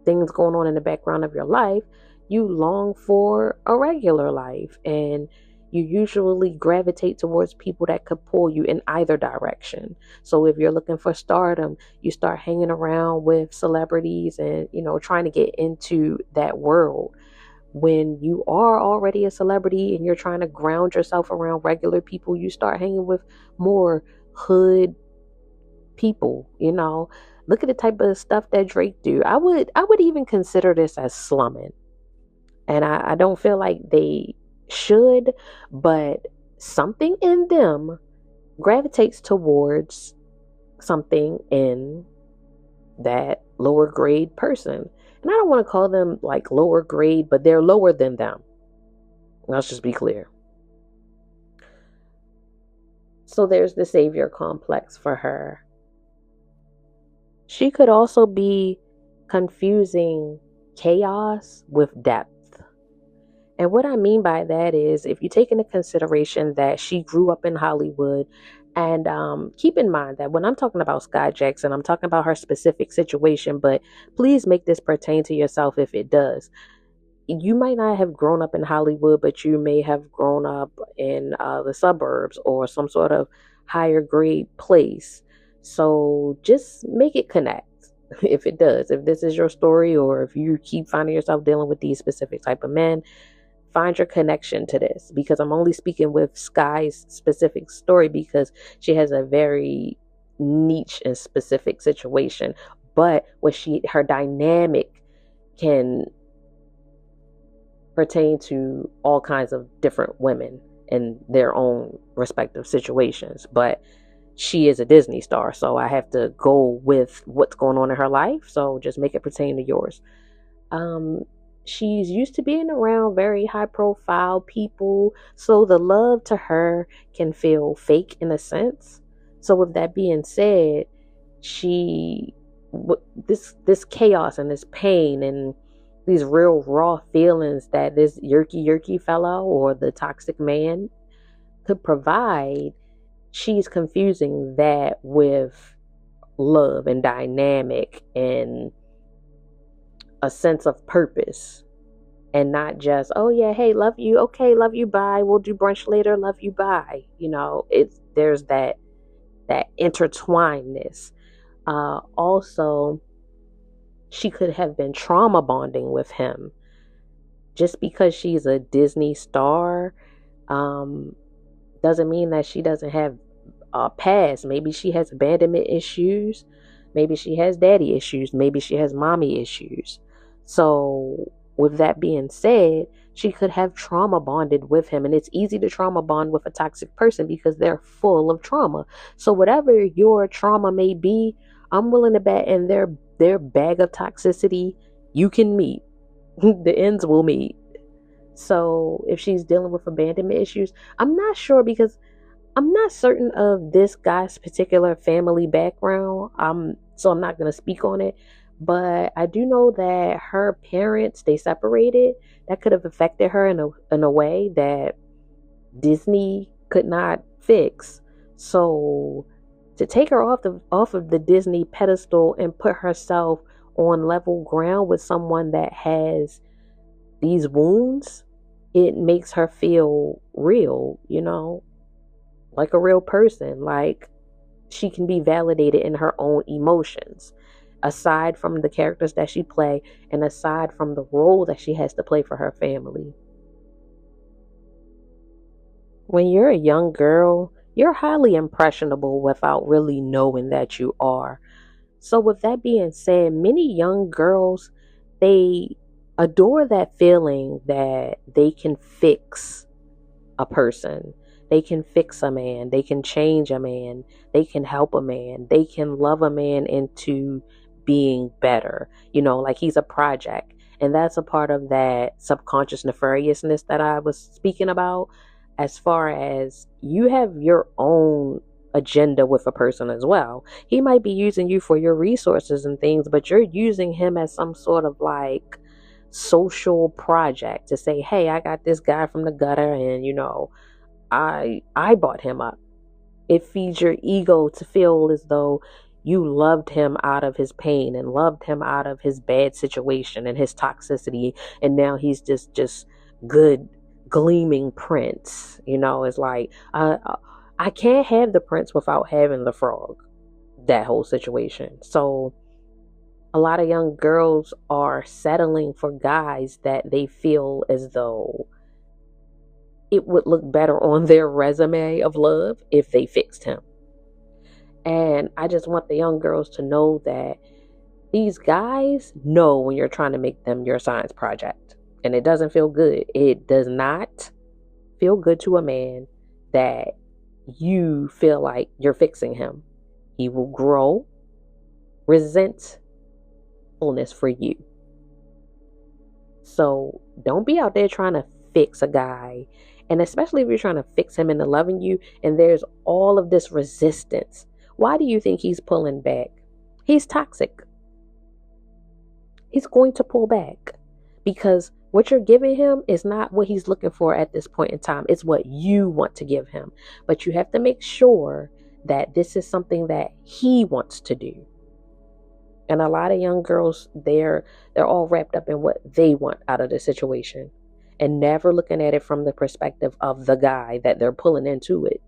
Speaker 1: things going on in the background of your life, you long for a regular life, and you usually gravitate towards people that could pull you in either direction. So if you're looking for stardom, you start hanging around with celebrities and, trying to get into that world. When you are already a celebrity and you're trying to ground yourself around regular people, you start hanging with more hood people. Look at the type of stuff that Drake do. I would even consider this as slumming. And I don't feel like they should, but something in them gravitates towards something in that lower grade person. And I don't want to call them like lower grade, but they're lower than them. Let's just be clear. So there's the savior complex for her. She could also be confusing chaos with depth. And what I mean by that is, if you take into consideration that she grew up in Hollywood, and keep in mind that when I'm talking about Skai Jackson, I'm talking about her specific situation, but please make this pertain to yourself if it does. You might not have grown up in Hollywood, but you may have grown up in the suburbs or some sort of higher grade place. So just make it connect if it does. If this is your story, or if you keep finding yourself dealing with these specific type of men, find your connection to this, because I'm only speaking with Skai's specific story because she has a very niche and specific situation. But her dynamic can pertain to all kinds of different women in their own respective situations. But she is a Disney star, so I have to go with what's going on in her life. So just make it pertain to yours. Um, she's used to being around very high profile people, so the love to her can feel fake in a sense. So with that being said, she this chaos and this pain and these real raw feelings that this Yerkky fellow or the toxic man could provide, she's confusing that with love and dynamic and a sense of purpose, and not just, oh yeah, hey, love you, okay, love you, bye, we'll do brunch later, love you, bye. It's there's that intertwinedness. Also, she could have been trauma bonding with him. Just because she's a Disney star, um, doesn't mean that she doesn't have a past. Maybe she has abandonment issues. Maybe she has daddy issues. Maybe she has mommy issues. So, with that being said, she could have trauma bonded with him. And it's easy to trauma bond with a toxic person because they're full of trauma. So, whatever your trauma may be, I'm willing to bet in their bag of toxicity, you can meet. The ends will meet. So, if she's dealing with abandonment issues, I'm not sure because I'm not certain of this guy's particular family background. So I'm not going to speak on it, but I do know that her parents, they separated. That could have affected her in a way that Disney could not fix. So to take her off of the Disney pedestal and put herself on level ground with someone that has these wounds, it makes her feel real, like a real person. Like she can be validated in her own emotions, aside from the characters that she play and aside from the role that she has to play for her family. When you're a young girl, you're highly impressionable without really knowing that you are. So with that being said, many young girls, they adore that feeling that they can fix a person. They can fix a man. They can change a man. They can help a man. They can love a man into being better. Like he's a project. And that's a part of that subconscious nefariousness that I was speaking about. As far as you have your own agenda with a person as well. He might be using you for your resources and things, but you're using him as some sort of like social project to say, hey, I got this guy from the gutter and I bought him up. It feeds your ego to feel as though you loved him out of his pain and loved him out of his bad situation and his toxicity, and now he's just good gleaming prince. It's like I can't have the prince without having the frog. That whole situation. So a lot of young girls are settling for guys that they feel as though it would look better on their resume of love if they fixed him. And I just want the young girls to know that these guys know when you're trying to make them your science project. And it doesn't feel good. It does not feel good to a man that you feel like you're fixing him. He will grow resentfulness for you. So don't be out there trying to fix a guy. And especially if you're trying to fix him into loving you and there's all of this resistance. Why do you think he's pulling back? He's toxic. He's going to pull back because what you're giving him is not what he's looking for at this point in time. It's what you want to give him. But you have to make sure that this is something that he wants to do. And a lot of young girls, they're all wrapped up in what they want out of the situation and never looking at it from the perspective of the guy that they're pulling into it.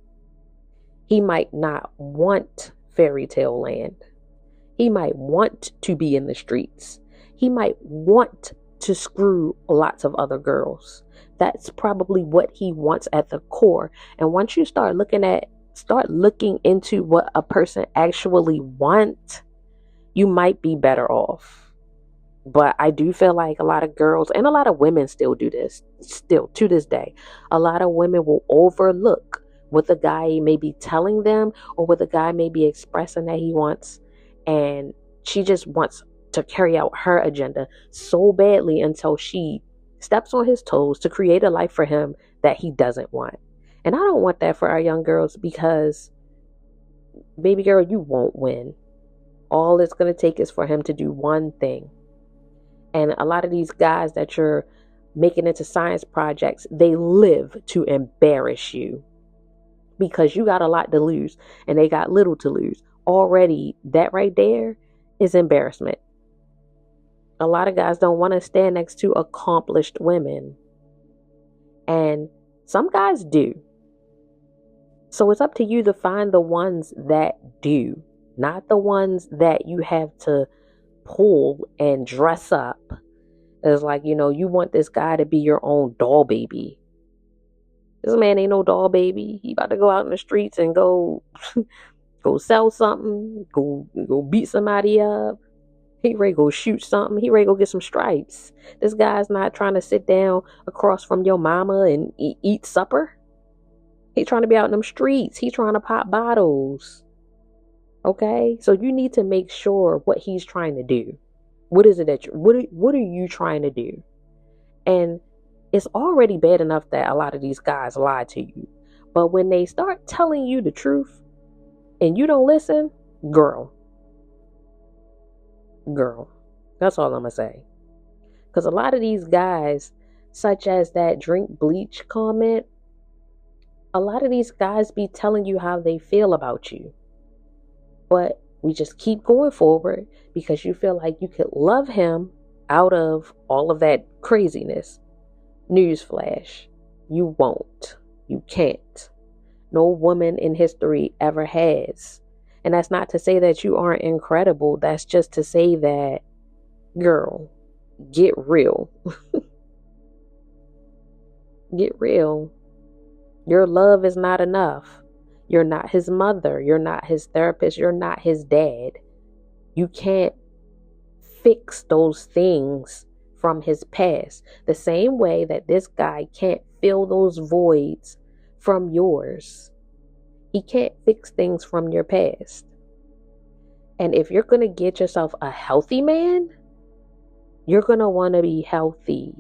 Speaker 1: He might not want fairy tale land. He might want to be in the streets. He might want to screw lots of other girls. That's probably what he wants at the core. And once you start looking into what a person actually wants, you might be better off. But I do feel like a lot of girls and a lot of women still do this, still to this day. A lot of women will overlook what the guy may be telling them or what the guy may be expressing that he wants. And she just wants to carry out her agenda so badly until she steps on his toes to create a life for him that he doesn't want. And I don't want that for our young girls because, baby girl, you won't win. All it's going to take is for him to do one thing. And a lot of these guys that you're making into science projects, they live to embarrass you because you got a lot to lose and they got little to lose. Already, that right there is embarrassment. A lot of guys don't want to stand next to accomplished women. And some guys do. So it's up to you to find the ones that do, not the ones that you have to pull and dress up. It's like, you want this guy to be your own doll baby. This man ain't no doll baby. He about to go out in the streets and go sell something, go beat somebody up. He ready to go shoot something. He ready to go get some stripes. This guy's not trying to sit down across from your mama and eat supper. He trying to be out in them streets. He trying to pop bottles. Okay? So you need to make sure what he's trying to do. What is it what are you trying to do? And it's already bad enough that a lot of these guys lie to you. But when they start telling you the truth and you don't listen, girl, that's all I'm going to say. Because a lot of these guys, such as that drink bleach comment, a lot of these guys be telling you how they feel about you. But we just keep going forward because you feel like you could love him out of all of that craziness. Newsflash, you won't. You can't. No woman in history ever has. And that's not to say that you aren't incredible. That's just to say that, girl, get real. Get real. Your love is not enough. You're not his mother. You're not his therapist. You're not his dad. You can't fix those things from his past. The same way that this guy can't fill those voids from yours. He can't fix things from your past. And if you're going to get yourself a healthy man, you're going to want to be healthy.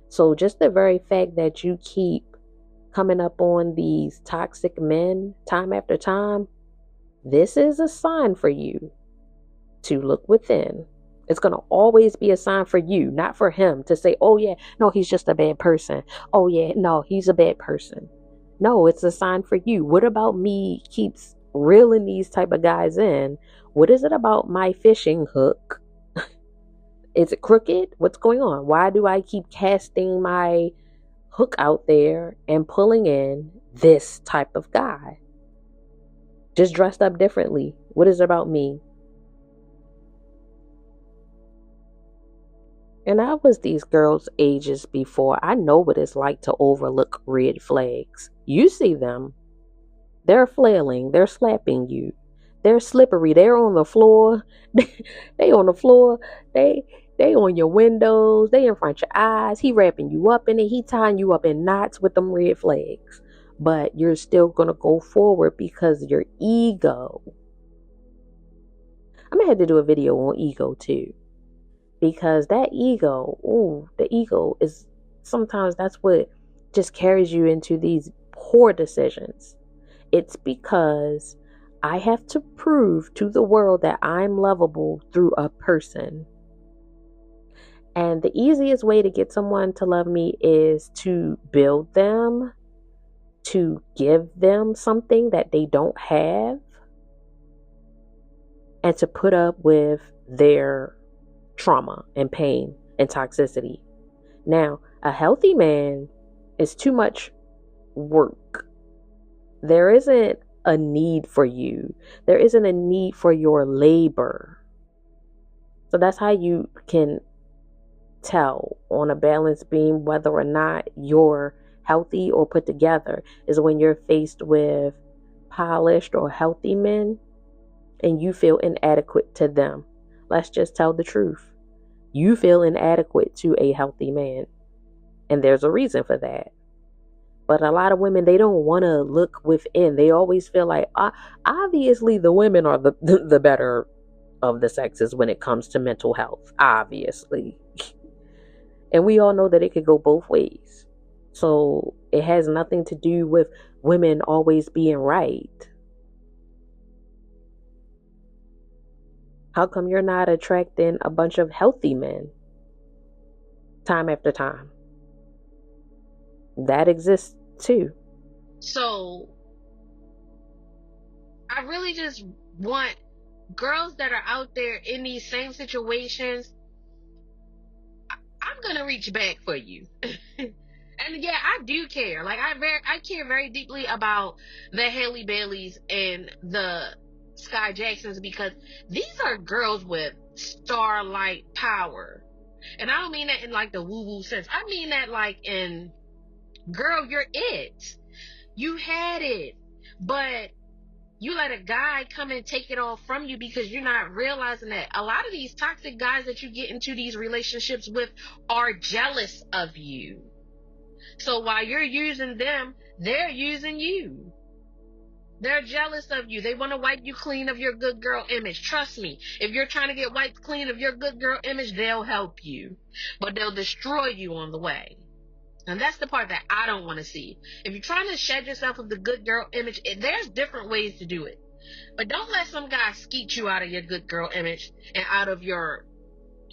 Speaker 1: So just the very fact that you keep coming up on these toxic men time after time, this is a sign for you to look within. It's going to always be a sign for you, not for him to say, oh, yeah, no, he's just a bad person. Oh, yeah, no, he's a bad person. No, it's a sign for you. What about me keeps reeling these type of guys in? What is it about my fishing hook? Is it crooked? What's going on? Why do I keep casting my hook out there and pulling in this type of guy? Just dressed up differently. What is it about me? And I was these girls' ages before. I know what it's like to overlook red flags. You see them. They're flailing. They're slapping you. They're slippery. They're on the floor. They on the floor. They on your windows. They in front of your eyes. He wrapping you up in it. He tying you up in knots with them red flags. But you're still going to go forward because your ego. I'm going to have to do a video on ego too. Because that ego, the ego is sometimes that's what just carries you into these poor decisions. It's because I have to prove to the world that I'm lovable through a person. And the easiest way to get someone to love me is to build them, to give them something that they don't have, and to put up with their trauma and pain and toxicity. Now, a healthy man is too much work. There isn't a need for you. There isn't a need for your labor. So that's how you can tell on a balance beam whether or not you're healthy or put together is when you're faced with polished or healthy men and you feel inadequate to them. Let's just tell the truth. You feel inadequate to a healthy man. And there's a reason for that. But a lot of women, they don't want to look within. They always feel like, obviously, the women are the better of the sexes when it comes to mental health. Obviously. And we all know that it could go both ways. So it has nothing to do with women always being right. How come you're not attracting a bunch of healthy men time after time? That exists too.
Speaker 2: So I really just want girls that are out there in these same situations. I'm gonna reach back for you. And yeah, I do care. Like I care very deeply about the Haley Baileys and the Skai Jacksons because these are girls with starlight power. And I don't mean that in like the woo woo sense. I mean that like in, girl, you're it. You had it. But you let a guy come and take it all from you because you're not realizing that a lot of these toxic guys that you get into these relationships with are jealous of you. So while you're using them, they're using you. They're jealous of you. They want to wipe you clean of your good girl image. Trust me, if you're trying to get wiped clean of your good girl image, they'll help you. But they'll destroy you on the way. And that's the part that I don't want to see. If you're trying to shed yourself of the good girl image, there's different ways to do it. But don't let some guy skeet you out of your good girl image and out of your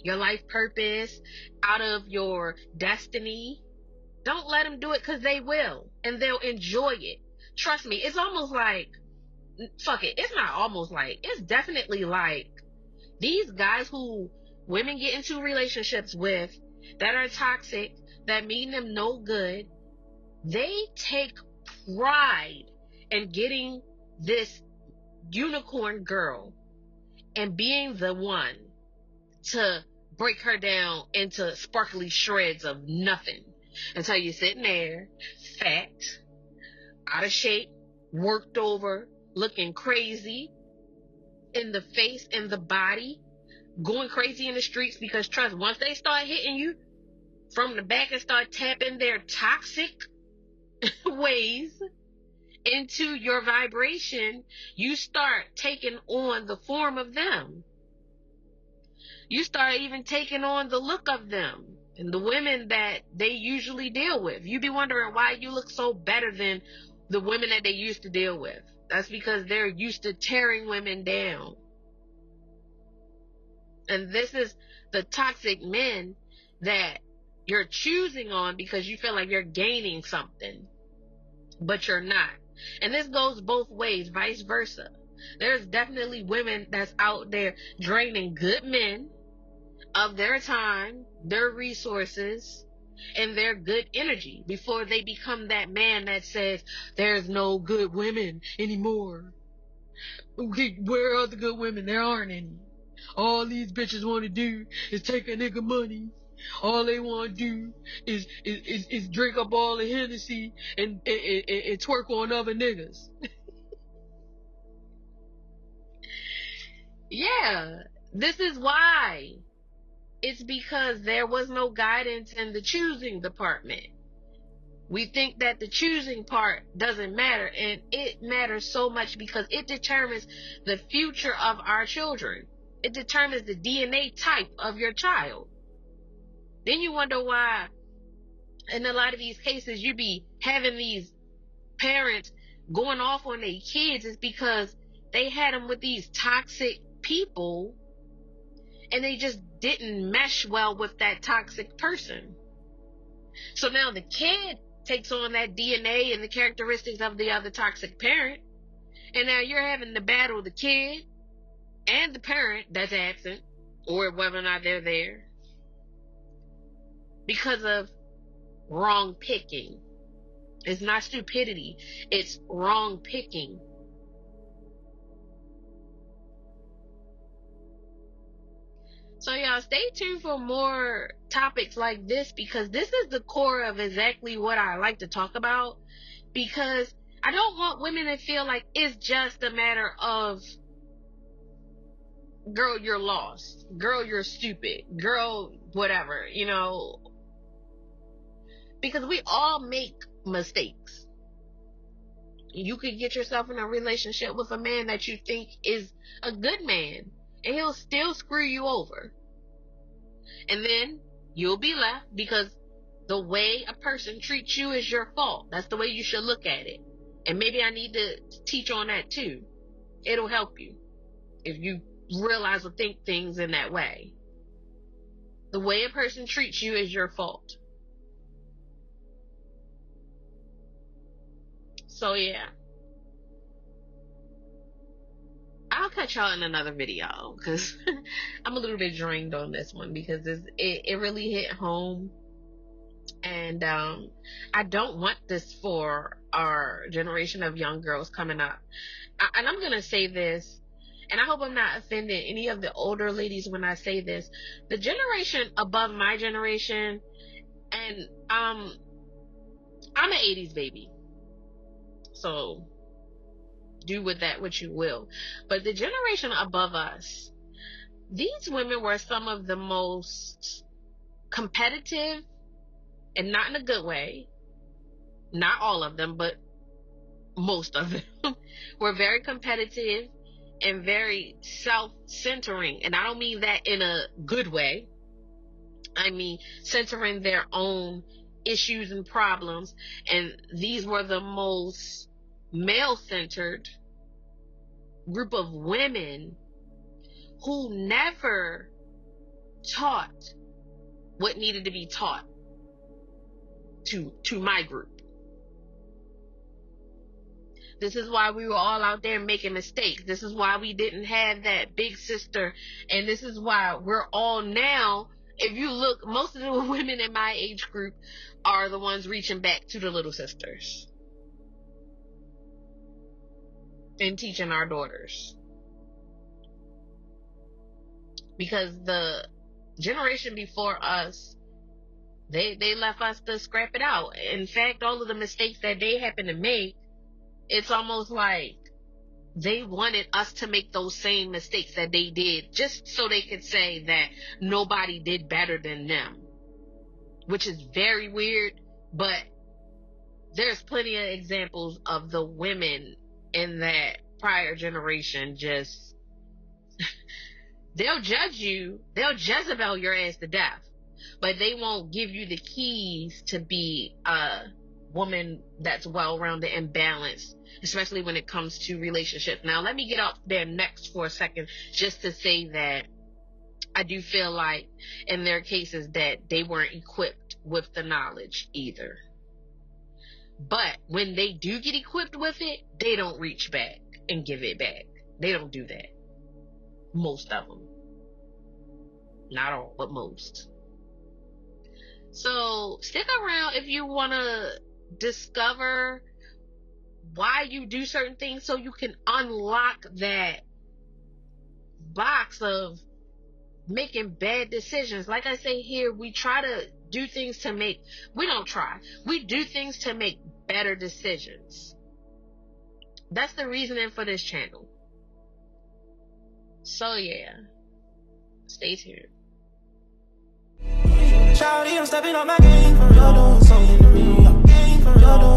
Speaker 2: life purpose, out of your destiny. Don't let them do it because they will. And they'll enjoy it. Trust me, it's almost like, fuck it. It's not almost like, it's definitely like these guys who women get into relationships with that are toxic, that mean them no good, they take pride in getting this unicorn girl and being the one to break her down into sparkly shreds of nothing until you're sitting there fat, out of shape, worked over, looking crazy in the face, in the body, going crazy in the streets because trust, once they start hitting you from the back and start tapping their toxic ways, into your vibration, you start taking on the form of them. You start even taking on the look of them and the women that they usually deal with. You be wondering why you look so better than the women that they used to deal with. That's because they're used to tearing women down. And this is the toxic men that you're choosing on because you feel like you're gaining something, but you're not. And this goes both ways, vice versa. There's definitely women that's out there draining good men of their time, their resources, and their good energy before they become that man that says, there's no good women anymore. Okay, where are the good women? There aren't any. All these bitches want to do is take a nigga money. All they want to do is drink up all the Hennessy and twerk on other niggas. Yeah, this is why. It's because there was no guidance in the choosing department. We think that the choosing part doesn't matter, and it matters so much because it determines the future of our children. It determines the DNA type of your child. Then you wonder why, in a lot of these cases, you be having these parents going off on their kids is because they had them with these toxic people and they just didn't mesh well with that toxic person. So now the kid takes on that DNA and the characteristics of the other toxic parent. And now you're having to battle the kid and the parent that's absent, or whether or not they're there, because of wrong picking. It's not stupidity, it's wrong picking. So y'all stay tuned for more topics like this, because this is the core of exactly what I like to talk about, because I don't want women to feel like it's just a matter of, girl, you're lost, girl, you're stupid, girl, whatever, you know, because we all make mistakes. You could get yourself in a relationship with a man that you think is a good man, and he'll still screw you over. And then you'll be left because the way a person treats you is your fault. That's the way you should look at it. And maybe I need to teach on that too. It'll help you if you realize or think things in that way. The way a person treats you is your fault. So yeah, I'll catch y'all in another video because I'm a little bit drained on this one because it really hit home. And I don't want this for our generation of young girls coming up. And I'm going to say this, and I hope I'm not offending any of the older ladies when I say this. The generation above my generation, and I'm an 80s baby, so do with that what you will. But the generation above us, these women were some of the most competitive, and not in a good way. Not all of them, but most of them were very competitive and very self-centering. And I don't mean that in a good way. I mean centering their own issues and problems. And these were the most male-centered group of women who never taught what needed to be taught to my group. This is why we were all out there making mistakes. This is why we didn't have that big sister. And this is why we're all now, if you look, most of the women in my age group are the ones reaching back to the little sisters and teaching our daughters. Because the generation before us, they left us to scrap it out. In fact, all of the mistakes that they happen to make, it's almost like they wanted us to make those same mistakes that they did, just so they could say that nobody did better than them, which is very weird, but there's plenty of examples of the women in that prior generation just, they'll judge you, they'll Jezebel your ass to death, but they won't give you the keys to be a woman that's well-rounded and balanced, especially when it comes to relationships. Now, let me get up there next for a second, just to say that I do feel like in their cases that they weren't equipped with the knowledge either. But when they do get equipped with it, they don't reach back and give it back. They don't do that. Most of them. Not all, but most. So stick around if you want to discover why you do certain things, so you can unlock that box of making bad decisions. Like I say here, we try to do things to make, we don't try, we do things to make better decisions. That's the reasoning for this channel. So yeah, stay tuned.
Speaker 3: Shawty, I'm stepping up my game for real, doing something to me. Game for real, doing